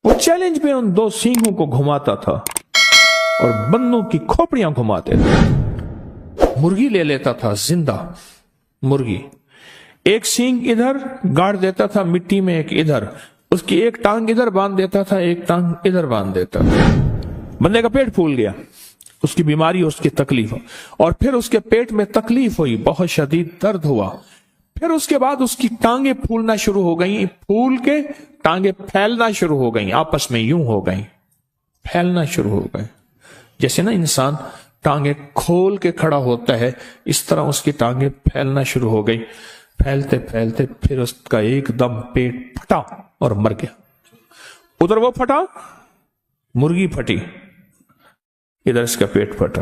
वो चैलेंज में उन दो सींगों को घुमाता था और बंदों की खोपड़ियां घुमा देता था। मुर्गी ले लेता था, जिंदा मुर्गी, एक सींग इधर गाड़ देता था मिट्टी में, एक इधर, उसकी एक टांग इधर बांध देता था, एक टांग इधर बांध देता था। बंदे का पेट फूल गया, उसकी बीमारी, उसकी तकलीफ, और फिर उसके पेट में तकलीफ हुई, बहुत शदीद दर्द हुआ। फिर उसके बाद उसकी टांगे फूलना शुरू हो गई, फूल के टांगे फैलना शुरू हो गई, आपस में यूं हो गई, फैलना शुरू हो गए। जैसे ना इंसान टांगे खोल के खड़ा होता है, इस तरह उसकी टांगे फैलना शुरू हो गई। फैलते फैलते फिर उसका एकदम पेट फटा और मर गया। उधर वो फटा, मुर्गी फटी, इधर इसका पेट फटा।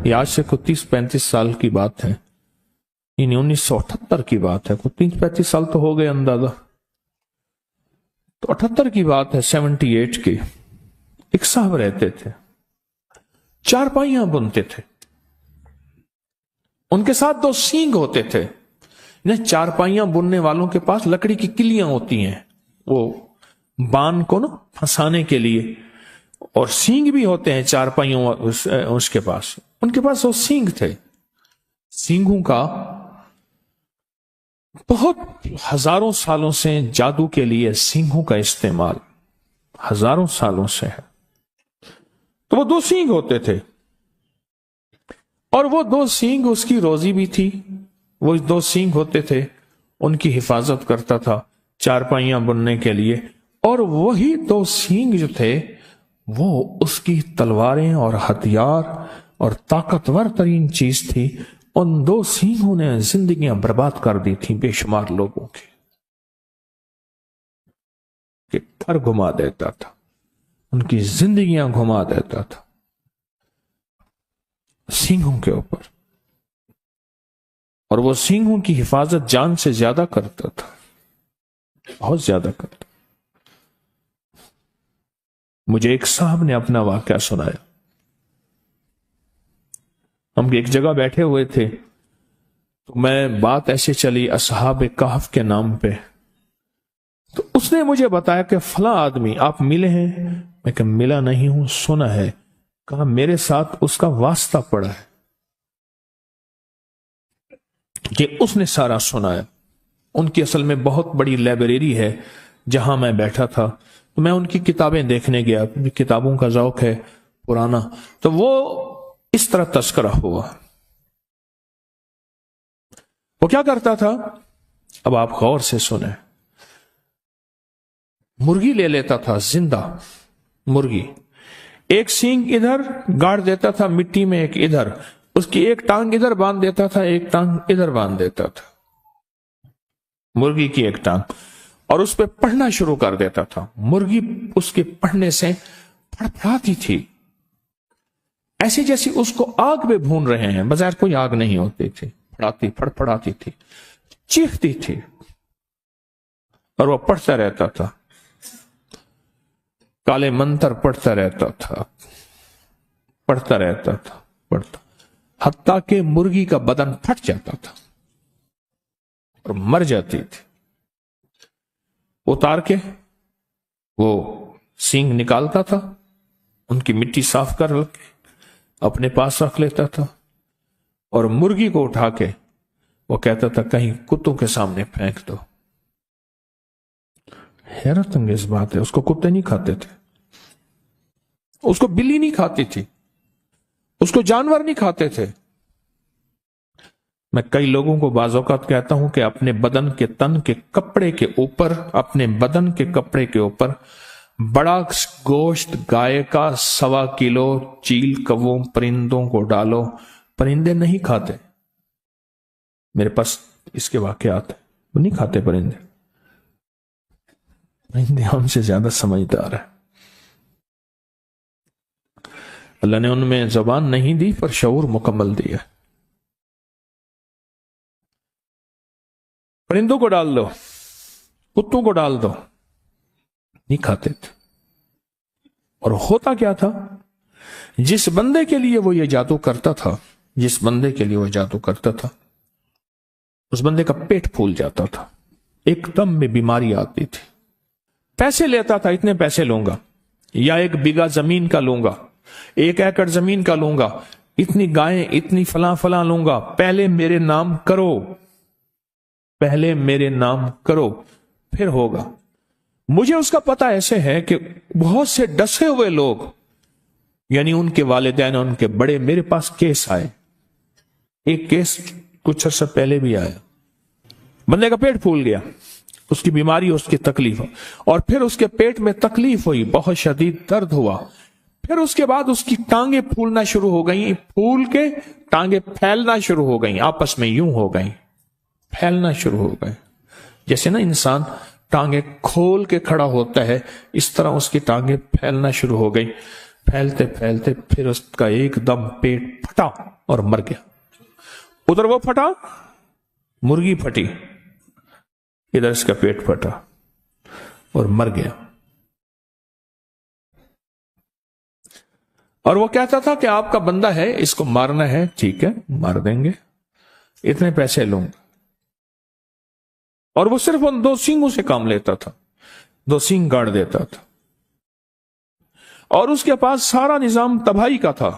ये आज से कुछ 30-35 साल की बात है, यानी 1978 की बात है। कुछ 30-35 साल तो हो गए अंदाजा, तो 78 की बात है, 78 की। एक साहब रहते थे, चारपाइयां बुनते थे, उनके साथ दो सींग होते थे। चारपाइयां बुनने वालों के पास लकड़ी की किलियां होती हैं, वो बान को ना फंसाने के लिए, और सींग भी होते हैं चारपाइयों उसके पास। उनके पास वो सींग थे। सींगों का बहुत हजारों सालों से जादू के लिए सींगों का इस्तेमाल हजारों सालों से है। तो वो दो सींग होते थे, और वो दो सींग उसकी रोजी भी थी। वो दो सींग होते थे, उनकी हिफाजत करता था चारपाइयां बुनने के लिए, और वही दो सींग जो थे वो उसकी तलवारें और हथियार और ताकतवर तरीन चीज थी। उन दो सींगों ने जिंदगियां बर्बाद कर दी थी बेशुमार लोगों की, कि घर घुमा देता था, उनकी जिंदगियां घुमा देता था सींगों के ऊपर, और वो सींगों की हिफाजत जान से ज्यादा करता था, बहुत ज्यादा करता। मुझे एक साहब ने अपना वाकया सुनाया। हम एक जगह बैठे हुए थे, तो मैं बात ऐसे चली असहाब कहफ के नाम पे, तो उसने मुझे बताया कि फला आदमी आप मिले हैं। मैं कहा मिला नहीं हूं, सुना है। कहा मेरे साथ उसका वास्ता पड़ा है, कि उसने सारा सुनाया। उनकी असल में बहुत बड़ी लाइब्रेरी है जहां मैं बैठा था, तो मैं उनकी किताबें देखने गया, किताबों का शौक है पुराना। तो वो इस तरह तस्करा हुआ। वो क्या करता था, अब आप गौर से सुने। मुर्गी ले लेता था, जिंदा मुर्गी, एक सींग इधर गाड़ देता था मिट्टी में, एक इधर, उसकी एक टांग इधर बांध देता था, एक टांग इधर बांध देता था, मुर्गी की एक टांग, और उस पर पढ़ना शुरू कर देता था। मुर्गी उसके पढ़ने से फड़फड़ाती थी, ऐसे जैसे उसको आग में भून रहे हैं, बजाय कोई आग नहीं होती थी, फड़फड़ाती थी, चीखती थी, और वह पढ़ता रहता था, काले मंत्र पढ़ता रहता था, पढ़ता रहता था, पढ़ता, हत्ता के मुर्गी का बदन फट जाता था और मर जाती थी। उतार के वो सींग निकालता था, उनकी मिट्टी साफ कर के अपने पास रख लेता था, और मुर्गी को उठा के वो कहता था कहीं कुत्तों के सामने फेंक दो। हैरत अंगेज बात है, उसको कुत्ते नहीं खाते थे, उसको बिल्ली नहीं खाती थी, उसको जानवर नहीं खाते थे। मैं कई लोगों को बाज़ औक़ात कहता हूं कि अपने बदन के तन के कपड़े के ऊपर, अपने बदन के कपड़े के ऊपर बड़ा गोश्त गाय का 1.25 किलो चील कौवों परिंदों को डालो, परिंदे नहीं खाते। मेरे पास इसके वाकयात है, वो नहीं खाते परिंदे। परिंदे हमसे ज्यादा समझदार है। अल्लाह ने उनमें जबान नहीं दी पर शऊर मुकम्मल दिया। परिंदों को डाल दो, कुत्तों को डाल दो, नहीं खाते थे। और होता क्या था, जिस बंदे के लिए वो ये जादू करता था, जिस बंदे के लिए वो जादू करता था, उस बंदे का पेट फूल जाता था, एकदम में बीमारी आती थी, पैसे लेता था, इतने पैसे लूंगा, या 1 बीघा जमीन का लूंगा, 1 एकड़ जमीन का लूंगा, इतनी गायें, इतनी फलां फलां लूंगा, पहले मेरे नाम करो, पहले मेरे नाम करो, फिर होगा। मुझे उसका पता ऐसे है कि बहुत से डसे हुए लोग, यानी उनके वालिदैन, उनके बड़े, मेरे पास केस आए। एक केस कुछ अर्सा पहले भी आया, बंदे का पेट फूल गया, उसकी बीमारी, उसकी तकलीफ, और फिर उसके पेट में तकलीफ हुई, बहुत शदीद दर्द हुआ, फिर उसके बाद उसकी टांगे फूलना शुरू हो गई, फूल के टांगे फैलना शुरू हो गई, आपस में यूं हो गई, फैलना शुरू हो गए। जैसे ना इंसान टांगे खोल के खड़ा होता है, इस तरह उसकी टांगे फैलना शुरू हो गई। फैलते फैलते फिर उसका एकदम पेट फटा और मर गया। उधर वो फटा, मुर्गी फटी, इधर इसका पेट फटा और मर गया। और वो कहता था कि आपका बंदा है, इसको मारना है, ठीक है मार देंगे, इतने पैसे लूंगा। और वो सिर्फ उन 2 सींगों से काम लेता था, 2 सींग गाड़ देता था, और उसके पास सारा निजाम तबाही का था।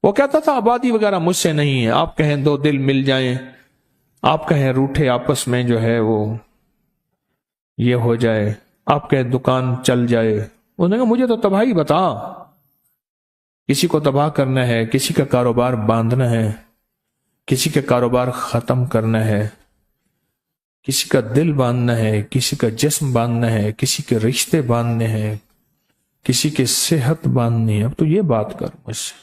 वो कहता था आबादी वगैरह मुझसे नहीं है, आप कहें 2 दिल मिल जाएं, आप कहें रूठे आपस में जो है वो ये हो जाए, आप कहें दुकान चल जाए। उन्होंने कहा मुझे तो तबाही बता, किसी को तबाह करना है, किसी का कारोबार बांधना है, किसी का कारोबार खत्म करना है, किसी का दिल बांधना है, किसी का जिस्म बांधना है, किसी के रिश्ते बांधने हैं, किसी की सेहत बांधनी है, अब तो ये बात कर मुझसे।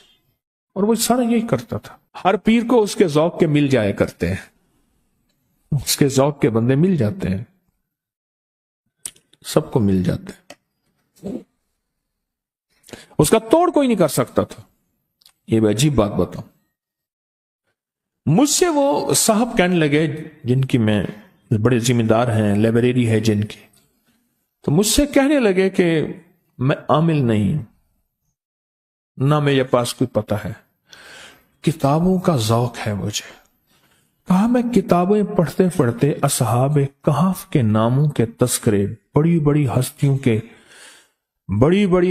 और वो सारा यही करता था। हर पीर को उसके ज़ौक़ के मिल जाया करते हैं, उसके ज़ौक़ के बंदे मिल जाते हैं, सबको मिल जाते हैं, उसका तोड़ कोई नहीं कर सकता था। ये भी अजीब बात बताऊं, मुझसे वो साहब कहने लगे, जिनकी मैं बड़े जिम्मेदार हैं, लाइब्रेरी है जिनकी, तो मुझसे कहने लगे कि मैं आमिल नहीं, ना मेरे पास कोई पता है, किताबों का ज़ौक़ है मुझे। कहा मैं किताबें पढ़ते पढ़ते असहाबे कहफ के नामों के तस्करे, बड़ी बड़ी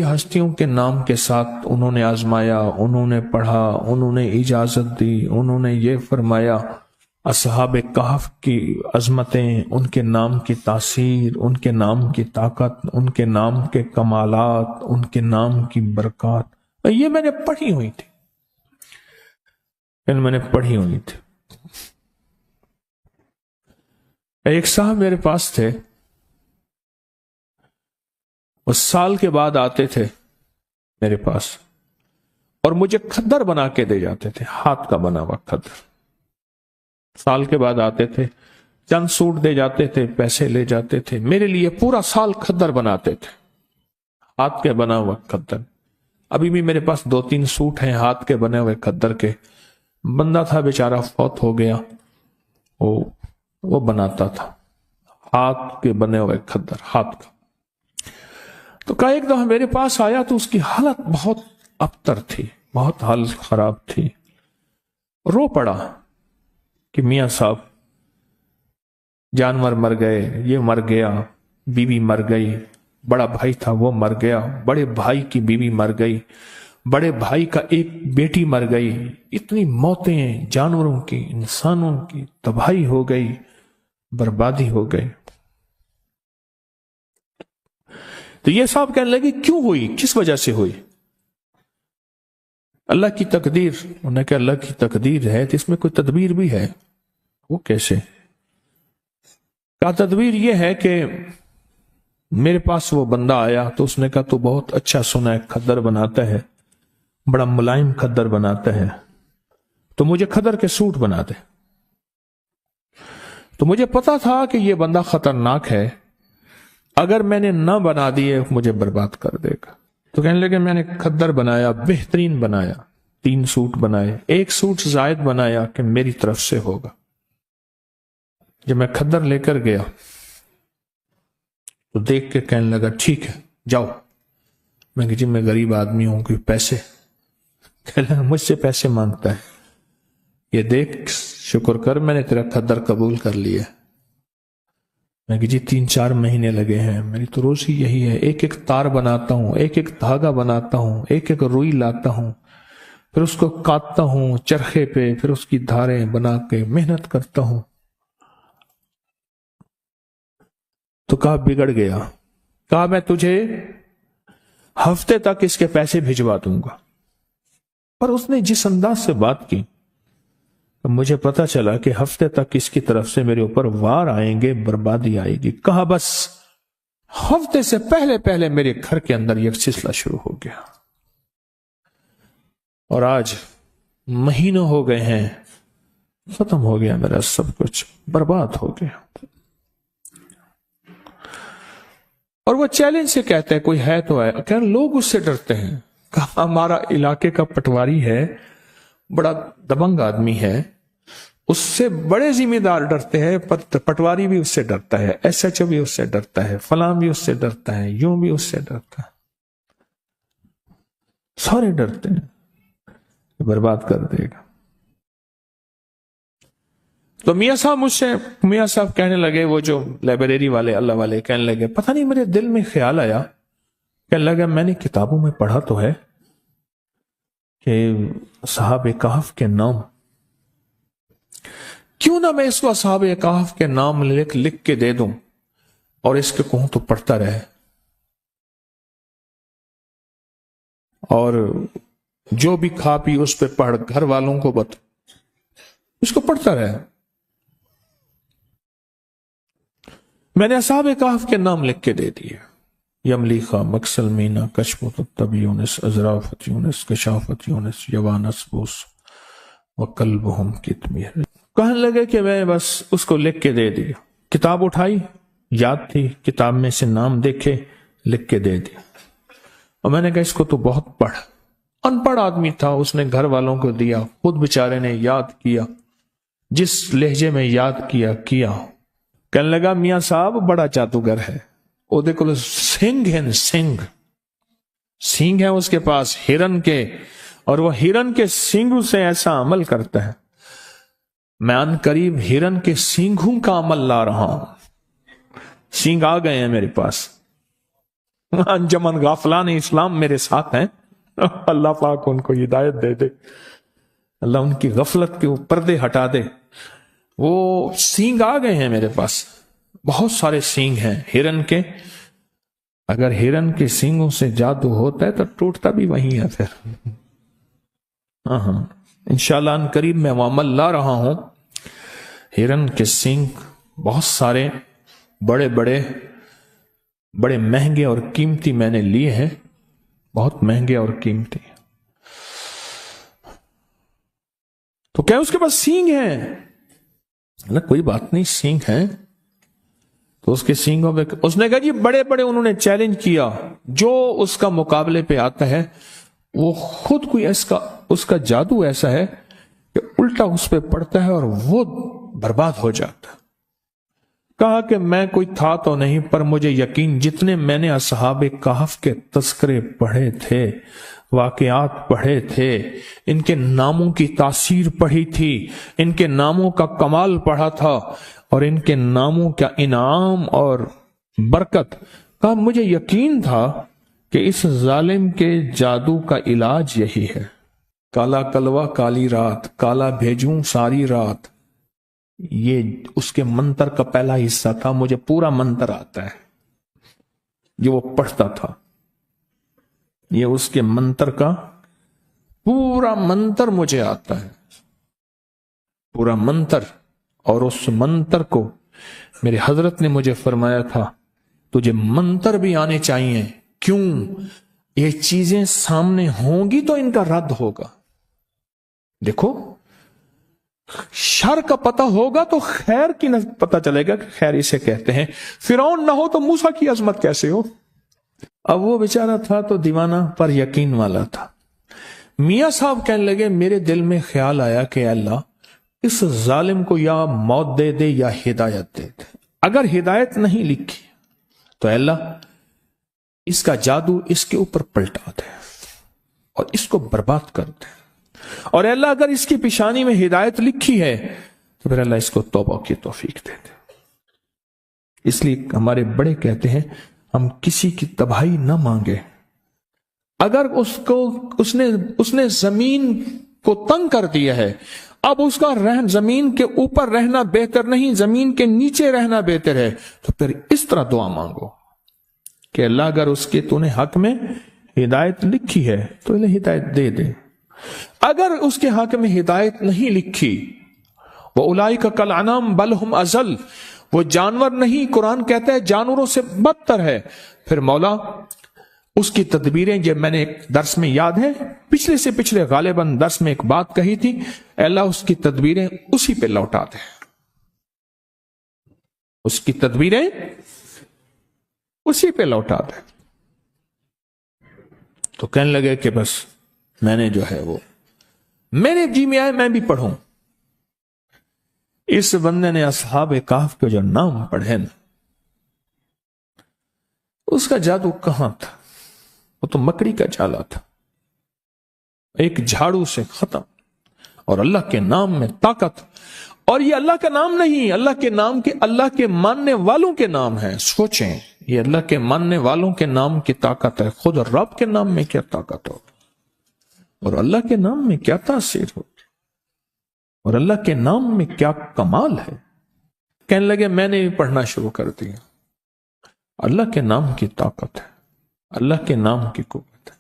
हस्तियों के नाम के साथ उन्होंने आजमाया, उन्होंने पढ़ा, उन्होंने इजाजत दी, उन्होंने ये फरमाया, असहाबे कहफ की अजमतें, उनके नाम की तासीर, उनके नाम की ताकत, उनके नाम के कमालात, उनके नाम की बरकत, ये मैंने पढ़ी हुई थी, मैंने पढ़ी हुई थी। एक साहब मेरे पास थे, वो साल के बाद आते थे मेरे पास और मुझे खद्दर बना के दे जाते थे, हाथ का बना हुआ खद्दर। साल के बाद आते थे, चंद सूट दे जाते थे, पैसे ले जाते थे, मेरे लिए पूरा साल खद्दर बनाते थे, हाथ के बना हुआ खद्दर। अभी भी मेरे पास 2-3 सूट हैं हाथ के बने हुए खद्दर के। बंदा था बेचारा, फौत हो गया, वो बनाता था हाथ के बने हुए खद्दर, हाथ का। तो कहा एक दफा मेरे पास आया तो उसकी हालत बहुत अबतर थी, बहुत हालत खराब थी। रो पड़ा कि मियां साहब जानवर मर गए, ये मर गया, बीवी मर गई, बड़ा भाई था वो मर गया, बड़े भाई की बीवी मर गई, बड़े भाई का एक बेटी मर गई, इतनी मौतें जानवरों की, इंसानों की, तबाही हो गई, बर्बादी हो गई। तो ये साहब कहने लगे क्यों हुई, किस वजह से हुई? अल्लाह की तकदीर। उन्होंने कहा अल्लाह की तकदीर है तो इसमें कोई तदबीर भी है। वो कैसे? कहा तदबीर ये है कि मेरे पास वो बंदा आया तो उसने कहा तू बहुत अच्छा सुना है, खद्दर बनाता है, बड़ा मुलायम खद्दर बनाता है, तो मुझे खद्दर के सूट बना दे। तो मुझे पता था कि ये बंदा खतरनाक है, अगर मैंने ना बना दिए मुझे बर्बाद कर देगा। तो कहने लगे मैंने खद्दर बनाया, बेहतरीन बनाया, 3 सूट बनाए, 1 सूट जायद बनाया कि मेरी तरफ से होगा। जब मैं खद्दर लेकर गया तो देख के कहने लगा ठीक है जाओ। मैं कि जी मैं गरीब आदमी हूं, कोई पैसे? कहने लगा मुझसे पैसे मांगता है, ये देख शुक्र कर मैंने तेरा खद्दर कबूल कर लिया। میں کہ جی 3-4 مہینے لگے ہیں، میری تو روزی یہی ہے، ایک ایک تار بناتا ہوں، ایک ایک دھاگا بناتا ہوں، ایک ایک روئی لاتا ہوں، پھر اس کو کاٹتا ہوں چرخے پہ، پھر اس کی دھاریں بنا کے محنت کرتا ہوں۔ تو کہا بگڑ گیا، کہا میں تجھے ہفتے تک اس کے پیسے بھجوا دوں گا۔ پر اس نے جس انداز سے بات کی مجھے پتا چلا کہ ہفتے تک اس کی طرف سے میرے اوپر وار آئیں گے، بربادی آئے گی۔ کہا بس ہفتے سے پہلے پہلے میرے گھر کے اندر یہ سلسلہ شروع ہو گیا، اور آج مہینوں ہو گئے ہیں، ختم ہو گیا میرا سب کچھ، برباد ہو گیا۔ اور وہ چیلنج سے کہتے ہیں کوئی ہے تو ہے، کہ لوگ اس سے ڈرتے ہیں۔ کہا ہمارا علاقے کا پٹواری ہے، بڑا دبنگ آدمی ہے، اس سے بڑے ذمہ دار ڈرتے ہیں، پٹواری بھی اس سے ڈرتا ہے، ایس ایچ او بھی اس سے ڈرتا ہے، فلاں بھی اس سے ڈرتا ہے، یوں بھی اس سے ڈرتا ہے، سارے ڈرتے ہیں، برباد کر دے گا۔ تو میاں صاحب کہنے لگے، وہ جو لائبریری والے اللہ والے کہنے لگے، پتہ نہیں میرے دل میں خیال آیا، کہنے لگا میں نے کتابوں میں پڑھا تو ہے کہ اصحاب کہف کے نام، کیوں نہ میں اس کو اصحاب کہف کے نام لکھ کے دے دوں اور اس کے کہوں تو پڑھتا رہے، اور جو بھی کھا پی اس پہ پڑھ، گھر والوں کو اس کو پڑھتا رہے۔ میں نے اصحاب کہف کے نام لکھ کے دے دیے، یملیخا، مکسلمینا، کشمت الطب یونس، ازرافت یونس، کشافت یونس، یوانس بوس وقلبہم کتمیر۔ کہنے لگے کہ میں بس اس کو لکھ کے دے دیا، کتاب اٹھائی، یاد تھی، کتاب میں سے نام دیکھے، لکھ کے دے دیا، اور میں نے کہا اس کو تو بہت پڑھ۔ ان پڑھ آدمی تھا، اس نے گھر والوں کو دیا، خود بیچارے نے یاد کیا، جس لہجے میں یاد کیا۔ کہنے لگا میاں صاحب بڑا جادوگر ہے، وہ دیکھو سنگ ہے، سینگ ہے اس کے پاس ہرن کے، اور وہ ہرن کے سینگوں سے ایسا عمل کرتا ہے، میں ان قریب ہرن کے سینگوں کا عمل لا رہا ہوں، سینگ آ گئے ہیں میرے پاس، انجمن غافلان اسلام میرے ساتھ ہیں، اللہ پاک ان کو ہدایت دے دے، اللہ ان کی غفلت کے پردے ہٹا دے۔ وہ سینگ آ گئے ہیں میرے پاس، بہت سارے سینگ ہیں ہرن کے، اگر ہرن کے سینگوں سے جادو ہوتا ہے تو ٹوٹتا بھی وہیں ہے پھر۔ ہاں انشاءاللہ ان قریب میں وہ عمل لا رہا ہوں، ہرن کے سینگ بہت سارے، بڑے مہنگے اور قیمتی میں نے لیے ہیں، بہت مہنگے اور قیمتی۔ تو کیا اس کے پاس سینگ ہیں؟ کوئی بات نہیں، سینگ ہیں تو اس کے سینگوں پہ اس نے کہا جی بڑے انہوں نے چیلنج کیا، جو اس کا مقابلے پہ آتا ہے وہ خود کوئی اس کا جادو ایسا ہے کہ الٹا اس پہ پڑتا ہے اور وہ برباد ہو جاتا ہے۔ کہا کہ میں کوئی تھا تو نہیں، پر مجھے یقین، جتنے میں نے اصحاب کہف کے تذکرے پڑھے تھے، واقعات پڑھے تھے، ان کے ناموں کی تاثیر پڑھی تھی، ان کے ناموں کا کمال پڑھا تھا، اور ان کے ناموں کا انعام اور برکت کا مجھے یقین تھا کہ اس ظالم کے جادو کا علاج یہی ہے۔ کالا کلوا کالی رات، کالا بھیجوں ساری رات، یہ اس کے منتر کا پہلا حصہ تھا۔ مجھے پورا منتر آتا ہے جو وہ پڑھتا تھا، یہ اس کے منتر کا پورا منتر مجھے آتا ہے، پورا منتر۔ اور اس منتر کو میرے حضرت نے مجھے فرمایا تھا تجھے منتر بھی آنے چاہیے، کیوں؟ یہ چیزیں سامنے ہوں گی تو ان کا رد ہوگا۔ دیکھو شر کا پتہ ہوگا تو خیر کی نہ پتہ چلے گا کہ خیر اسے کہتے ہیں۔ فرعون نہ ہو تو موسیٰ کی عظمت کیسے ہو؟ اب وہ بیچارہ تھا تو دیوانہ پر یقین والا تھا۔ میاں صاحب کہنے لگے میرے دل میں خیال آیا کہ اللہ اس ظالم کو یا موت دے دے یا ہدایت دے دے، اگر ہدایت نہیں لکھی تو اللہ اس کا جادو اس کے اوپر پلٹا دے اور اس کو برباد کر دے، اور اللہ اگر اس کی پیشانی میں ہدایت لکھی ہے تو پھر اللہ اس کو توبہ کی توفیق دے دے۔ اس لیے ہمارے بڑے کہتے ہیں ہم کسی کی تباہی نہ مانگے. اگر اس نے زمین کو تنگ کر دیا ہے، اب اس کا زمین کے اوپر رہنا بہتر نہیں، زمین کے نیچے رہنا بہتر ہے، تو پھر اس طرح دعا مانگو کہ اللہ اگر اس کے تو نے حق میں ہدایت لکھی ہے تو انہیں ہدایت دے دے. اگر اس کے حق میں ہدایت نہیں لکھی، وَأُولَئِكَ كَالْأَنْعَامِ بَلْ هُمْ أَضَلُّ، وہ جانور نہیں، قرآن کہتا ہے جانوروں سے بدتر ہے. پھر مولا اس کی تدبیریں، جب میں نے ایک درس میں یاد ہے پچھلے سے پچھلے غالباً درس میں ایک بات کہی تھی، اللہ اس کی تدبیریں اسی پہ لوٹا دے، اس کی تدبیریں اسی پہ لوٹا دے. تو کہنے لگے کہ بس میں نے جو ہے وہ میرے جی میں آئے میں بھی پڑھوں. اس بندے نے اصحاب کہف کے جو نام پڑھے نا، اس کا جادو کہاں تھا؟ وہ تو مکڑی کا جالا تھا، ایک جھاڑو سے ختم. اور اللہ کے نام میں طاقت. اور یہ اللہ کا نام نہیں، اللہ کے نام کے اللہ کے ماننے والوں کے نام ہے. سوچیں، یہ اللہ کے ماننے والوں کے نام کی طاقت ہے. خود رب کے نام میں کیا طاقت ہو، اور اللہ کے نام میں کیا تاثیر ہو، اور اللہ کے نام میں کیا کمال ہے. کہنے لگے میں نے بھی پڑھنا شروع کر دیا. اللہ کے نام کی طاقت ہے، اللہ کے نام کی قوت ہے.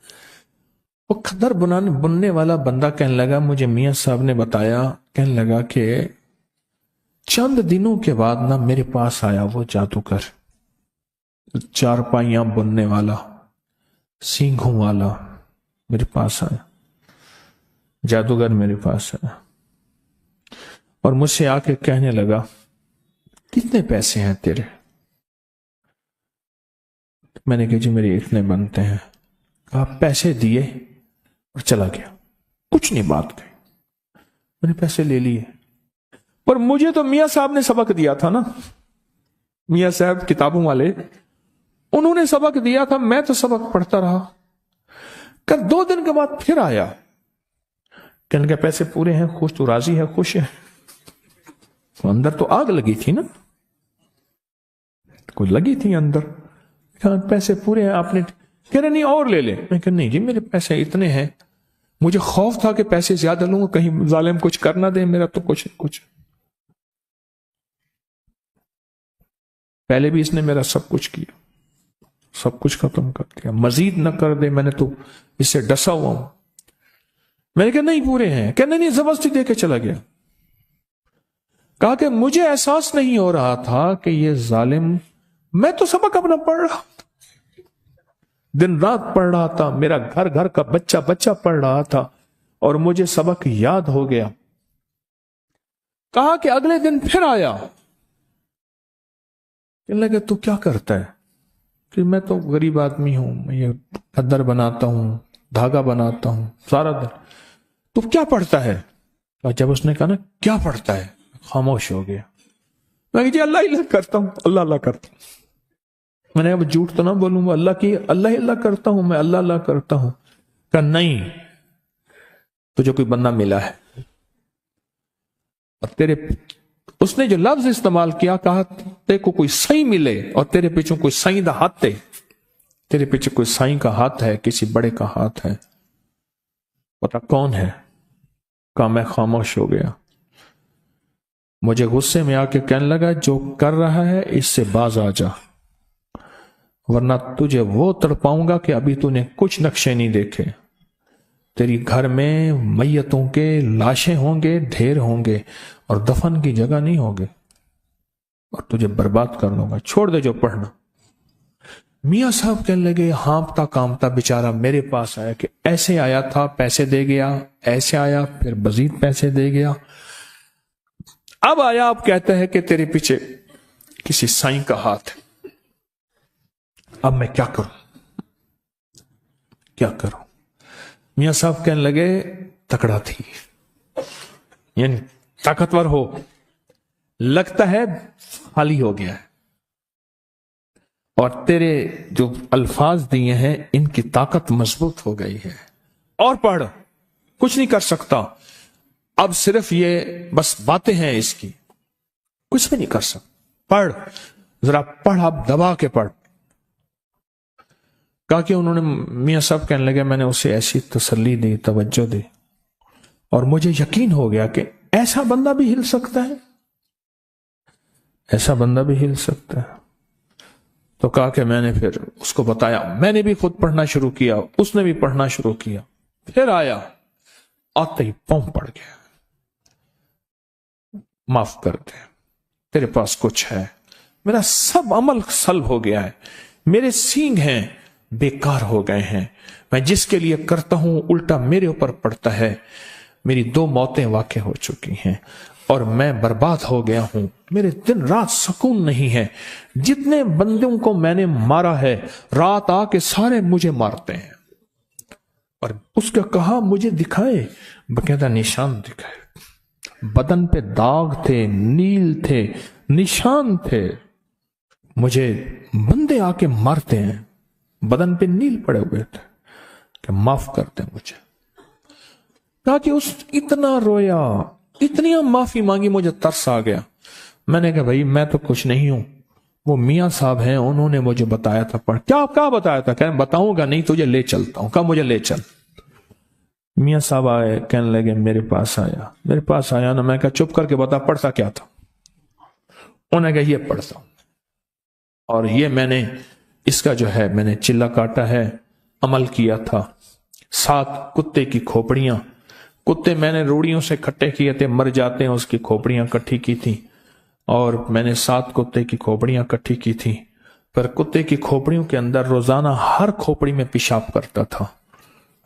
وہ کھدر بننے والا بندہ کہنے لگا، مجھے میاں صاحب نے بتایا، کہنے لگا کہ چند دنوں کے بعد نا میرے پاس آیا وہ جادوگر، چارپائیاں بننے والا، سینگھوں والا میرے پاس آیا. جادوگر میرے پاس آیا اور مجھ سے آ کے کہنے لگا کتنے پیسے ہیں تیرے؟ میں نے کہا جی میرے اتنے بنتے ہیں. کہا پیسے دیے اور چلا گیا، کچھ نہیں بات کہی. میں نے پیسے لے لیے، پر مجھے تو میاں صاحب نے سبق دیا تھا نا، میاں صاحب کتابوں والے، انہوں نے سبق دیا تھا، میں تو سبق پڑھتا رہا. کل 2 دن کے بعد پھر آیا، کہنے لگا پیسے پورے ہیں، خوش تو راضی ہے، خوش ہے. اندر تو آگ لگی تھی نا، کوئی لگی تھی اندر. پیسے پورے ہیں آپ نے؟ کہہ رہے نہیں اور لے لے. میں کہا نہیں جی میرے پیسے اتنے ہیں. مجھے خوف تھا کہ پیسے زیادہ لوں گا کہیں ظالم کچھ کر نہ دے، میرا تو کچھ. پہلے بھی اس نے میرا سب کچھ کیا، سب کچھ ختم کر دیا، مزید نہ کر دے، میں نے تو اس سے ڈسا ہوا ہوں. میں نے کہا نہیں پورے ہیں. کہنے نہیں زبردستی دے کے چلا گیا. کہا کہ مجھے احساس نہیں ہو رہا تھا کہ یہ ظالم، میں تو سبق اپنا پڑھ رہا، دن رات پڑھ رہا تھا، میرا گھر کا بچہ پڑھ رہا تھا، اور مجھے سبق یاد ہو گیا. کہا کہ اگلے دن پھر آیا، کہنے لگا تو کیا کرتا ہے؟ کہ میں تو غریب آدمی ہوں، میں یہ خدر بناتا ہوں، دھاگا بناتا ہوں سارا دن. تو کیا پڑھتا ہے؟ اور جب اس نے کہا نا کیا پڑھتا ہے، خاموش ہو گیا. میں جی اللہ کرتا ہوں، اللہ کرتا ہوں. میں نے اب جھوٹ تو نہ بولوں گا، اللہ کرتا ہوں، میں اللہ کرتا ہوں. کہ نہیں، تجھے کوئی بندہ ملا ہے، اور اس نے جو لفظ استعمال کیا، کہا تیرے کو کوئی سائی ملے اور تیرے پیچھے کوئی سائی دا ہاتھ ہے، تیرے پیچھے کوئی سائی کا ہاتھ ہے، کسی بڑے کا ہاتھ ہے، پتا کون ہے؟ کہا میں خاموش ہو گیا. مجھے غصے میں آ کے کہنے لگا جو کر رہا ہے اس سے باز آ جا، ورنہ تجھے وہ تڑپاؤں گا کہ ابھی تو نے کچھ نقشے نہیں دیکھے. تیری گھر میں میتوں کے لاشیں ہوں گے، ڈھیر ہوں گے، اور دفن کی جگہ نہیں ہوگے، اور تجھے برباد کر لوں گا. چھوڑ دے جو پڑھنا. میاں صاحب کہنے لگے ہانپتا کامتا بیچارہ میرے پاس آیا کہ ایسے آیا تھا، پیسے دے گیا، ایسے آیا پھر مزید پیسے دے گیا، اب آیا اب کہتا ہے کہ تیرے پیچھے کسی سائیں کا ہاتھ ہے. اب میں کیا کروں؟ میاں صاحب کہنے لگے تکڑا تھی، یعنی طاقتور ہو، لگتا ہے خالی ہو گیا ہے، اور تیرے جو الفاظ دیے ہیں ان کی طاقت مضبوط ہو گئی ہے، اور پڑھ، کچھ نہیں کر سکتا، اب صرف یہ بس باتیں ہیں اس کی، کچھ بھی نہیں کر سکتا، پڑھ. जरा पढ़, आप दबा के पढ़। कहा कि उन्होंने, मियां साहब कहने लगे, मैंने उसे ऐसी तसल्ली दी, तवज्जो दी, और मुझे यकीन हो गया कि ऐसा बंदा भी हिल सकता है, ऐसा बंदा भी हिल सकता है। तो कहा कि मैंने फिर उसको बताया, मैंने भी खुद पढ़ना शुरू किया, उसने भी पढ़ना शुरू किया। फिर आया, आते ही पांव पड़ गया, माफ कर दे, तेरे पास कुछ है, मेरा सब अमल सल्ब हो गया है, मेरे सींग हैं बेकार हो गए हैं, मैं जिसके लिए करता हूं उल्टा मेरे ऊपर पड़ता है, मेरी 2 मौतें वाक़ई हो चुकी हैं और मैं बर्बाद हो गया हूं, मेरे दिन रात सुकून नहीं है, जितने बंदों को मैंने मारा है रात आके सारे मुझे मारते हैं। और उसका कहा मुझे दिखाए, बकायदा निशान दिखाए, बदन पे दाग थे, नील थे, निशान थे, मुझे बंदे आके मारते हैं, बदन पे नील पड़े हुए थे, कि माफ कर दे मुझे। कहा कि उस इतना रोया, इतनी माफी मांगी, मुझे तरस आ गया। मैंने कहा भाई मैं तो कुछ नहीं हूं, वो मियां साहब हैं, उन्होंने मुझे बताया था। पढ़, क्या बताया था? कहने बताऊंगा नहीं, तुझे ले चलता हूं। कहा मुझे ले चल। मियां साहब आए, कहने लगे मेरे पास आया ना। मैं कहा चुप करके बता पढ़ता क्या था। उन्होंने कहा ये पढ़ता हूं, और ये मैंने इसका जो है मैंने चिल्ला काटा है, अमल किया था। 7 कुत्ते की खोपड़ियां, कुत्ते मैंने रूड़ियों से इकट्ठे किए थे, मर जाते हैं, उसकी खोपड़ियां इकट्ठी की थी, और मैंने 7 कुत्ते की खोपड़ियां इकट्ठी की थी। पर कुत्ते की खोपड़ियों के अंदर रोजाना हर खोपड़ी में पेशाब करता था,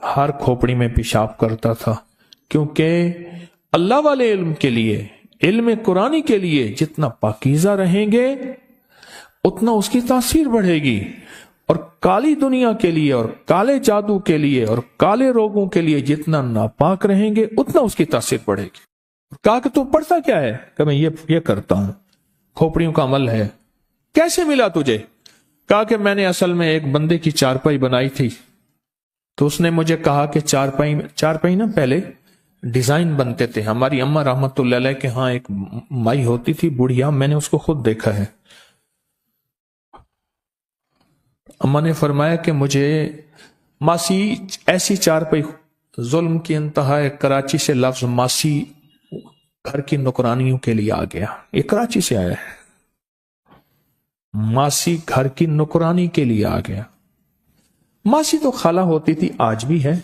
हर खोपड़ी में पेशाब करता था, क्योंकि अल्लाह वाले इल्म के लिए, इल्म कुरानी के लिए जितना पाकीज़ा रहेंगे उतना उसकी तासीर बढ़ेगी, और काली दुनिया के लिए और काले जादू के लिए और काले रोगों के लिए जितना नापाक रहेंगे उतना उसकी तासीर बढ़ेगी। कहा कि तू पढ़ता क्या है? कि मैं ये करता हूं, खोपड़ियों का अमल है। कैसे मिला तुझे? कहा कि मैंने असल में एक बंदे की चारपाई बनाई थी, तो उसने मुझे कहा कि चारपाई ना पहले डिजाइन बनते थे। हमारी अम्मा रहमतुल्लाह अलैह के यहाँ एक माई होती थी बुढ़िया, मैंने उसको खुद देखा है। अम्मा ने फरमाया कि मुझे मासी ऐसी चारपाई, जुल्म की इंतहा है, कराची से लफ्ज मासी घर की नौकरानियों के लिए आ गया, ये कराची से आया है, मासी घर की नौकरानी के लिए आ गया। मासी तो खाला होती थी, आज भी है।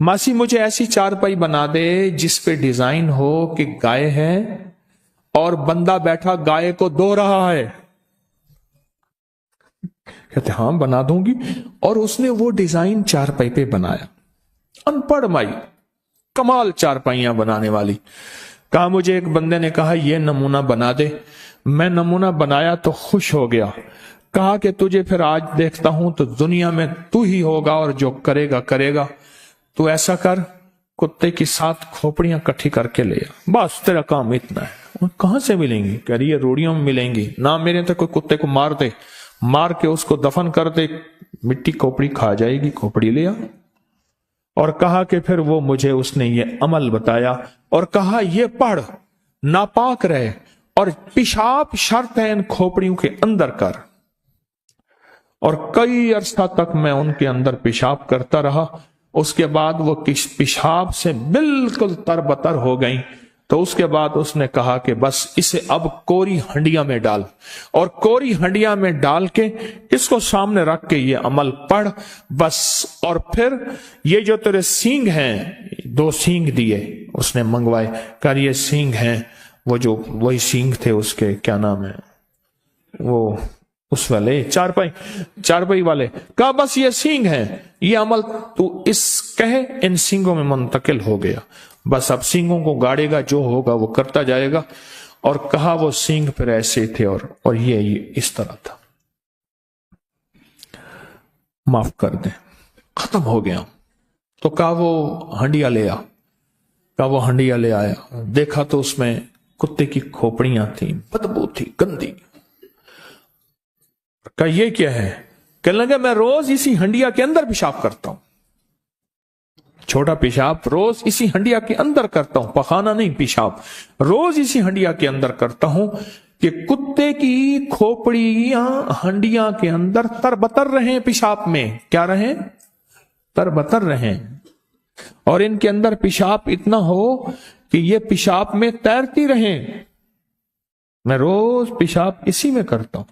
मासी मुझे ऐसी चारपाई बना दे जिस पे डिजाइन हो कि गाय है और बंदा बैठा गाय को दो रहा है। कहते हाँ बना दूंगी, और उसने वो डिजाइन चारपाई पे बनाया। अनपढ़ माई, कमाल चारपाइयां बनाने वाली। कहा मुझे एक बंदे ने कहा ये नमूना बना दे, मैं नमूना बनाया तो खुश हो गया। कहा कि तुझे फिर आज देखता हूं तो दुनिया में तू ही होगा और जो करेगा करेगा, तू ऐसा कर, कुत्ते की 7 खोपड़ियां इकट्ठी करके ले आ, बस तेरा काम इतना है। कहां से मिलेंगी? कह रही है रोड़ियों में मिलेंगी ना, मेरे तो कोई कुत्ते को मार दे, मार के उसको दफन कर दे, मिट्टी खोपड़ी खा जाएगी, खोपड़ी ले आ। और कहा कि फिर वो मुझे उसने ये अमल बताया और कहा ये पढ़, नापाक रहे और पेशाब शर्त है इन खोपड़ियों के अंदर कर। और कई अरसा तक मैं उनके अंदर पेशाब करता रहा। उसके बाद वो पेशाब से बिल्कुल तरबतर हो गई। तो उसके बाद उसने कहा कि बस इसे अब कोरी हंडिया में डाल, और कोरी हंडिया में डाल के इसको सामने रख के ये अमल पढ़ बस। और फिर ये जो तेरे सींग हैं, 2 सींग दिए उसने मंगवाए, कर ये सींग हैं, वो जो वही सींग थे उसके, क्या नाम है वो, उस वाले चारपाई वाले। कहा बस ये सींग हैं, ये अमल तू इस कहे इन सींगों में मुंतकिल हो गया, बस अब सींगों को गाड़ेगा, जो होगा वो करता जाएगा। और कहा वो सींग फिर ऐसे थे और ये इस तरह था, माफ कर दे, खत्म हो गया। तो कहा वो हंडिया ले आ। कहा वो हंडिया ले आया, देखा तो उसमें कुत्ते की खोपड़ियां थी, बदबू थी, गंदी। कहा ये क्या है? कहने लगा मैं रोज इसी हंडिया के अंदर पेशाब करता हूं, छोटा पेशाब रोज इसी हंडिया के अंदर करता हूं, पखाना नहीं पेशाब, रोज इसी हंडिया के अंदर करता हूं। کہ کتے کی کھوپڑیاں ہنڈیاں کے اندر تربتر رہیں پیشاب میں. کیا رہیں؟ تربتر رہیں. اور ان کے اندر پیشاب اتنا ہو کہ یہ پیشاب میں تیرتی رہیں. میں روز پیشاب اسی میں کرتا ہوں.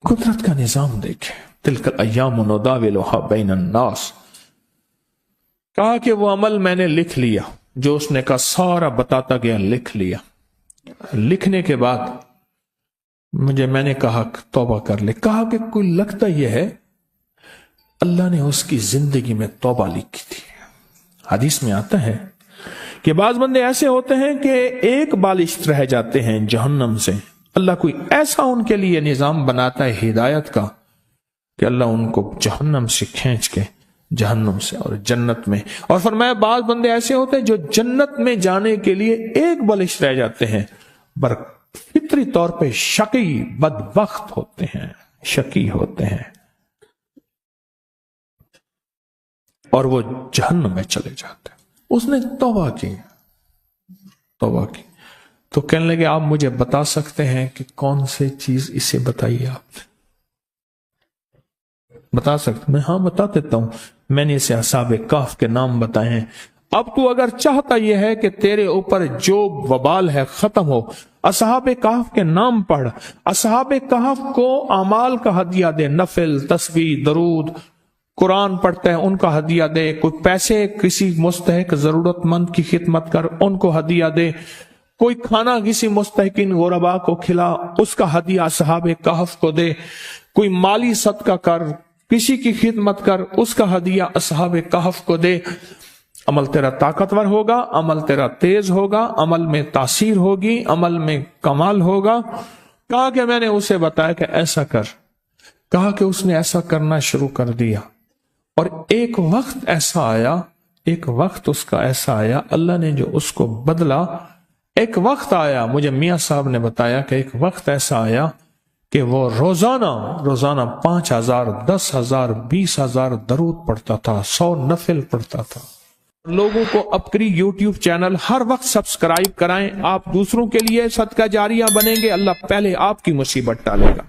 قدرت کا نظام دیکھیں. تلک الایام نداولها بین الناس. کہا کہ وہ عمل میں نے لکھ لیا جو اس نے کہا سارا بتاتا گیا, لکھ لیا. لکھنے کے بعد میں نے کہا توبہ کر لے. کہا کہ کوئی لگتا یہ ہے اللہ نے اس کی زندگی میں توبہ لکھی تھی. حدیث میں آتا ہے کہ بعض بندے ایسے ہوتے ہیں کہ ایک بالشت رہ جاتے ہیں جہنم سے. اللہ کوئی ایسا ان کے لیے نظام بناتا ہے ہدایت کا کہ اللہ ان کو جہنم سے کھینچ کے جہنم سے اور جنت میں. اور فرمایا بعض بندے ایسے ہوتے ہیں جو جنت میں جانے کے لیے ایک بالشت رہ جاتے ہیں, پر فطری طور پہ شقی بدبخت ہوتے ہیں, شقی ہوتے ہیں, اور وہ جہنم میں چلے جاتے ہیں. اس نے توبہ کی. تو کہنے لگے آپ مجھے بتا سکتے ہیں کہ کون سی چیز, اسے بتائیے آپ. بتا سکتے؟ میں ہاں بتا دیتا ہوں. میں نے اسے اصحاب کہف کے نام بتائے ہیں. اب تو اگر چاہتا یہ ہے کہ تیرے اوپر جو وبال ہے ختم ہو, اصحاب کہف کے نام پڑھ. اصحاب کہف کو اعمال کا ہدیہ دے, نفل, تسبیح, درود, قرآن پڑھتے ہیں ان کا ہدیہ دے. کوئی پیسے کسی مستحق ضرورت مند کی خدمت کر, ان کو ہدیہ دے. کوئی کھانا کسی مستحقین غربا کو کھلا, اس کا ہدیہ اصحاب کہف کو دے. کوئی مالی صدقہ کر, کسی کی خدمت کر, اس کا ہدیہ اصحاب کہف کو دے. عمل تیرا طاقتور ہوگا, عمل تیرا تیز ہوگا, عمل میں تاثیر ہوگی, عمل میں کمال ہوگا. کہا کہ میں نے اسے بتایا کہ ایسا کر. کہا کہ اس نے ایسا کرنا شروع کر دیا. اور ایک وقت ایسا آیا, ایک وقت اس کا ایسا آیا, اللہ نے جو اس کو بدلا. ایک وقت آیا, مجھے میاں صاحب نے بتایا کہ ایک وقت ایسا آیا کہ وہ روزانہ 5,000, 10,000, 20,000 درود پڑھتا تھا, 100 نفل پڑھتا تھا. لوگوں کو اپکری یوٹیوب چینل ہر وقت سبسکرائب کرائیں. آپ دوسروں کے لیے صدقہ جاریہ بنیں گے, اللہ پہلے آپ کی مصیبت ٹالے گا.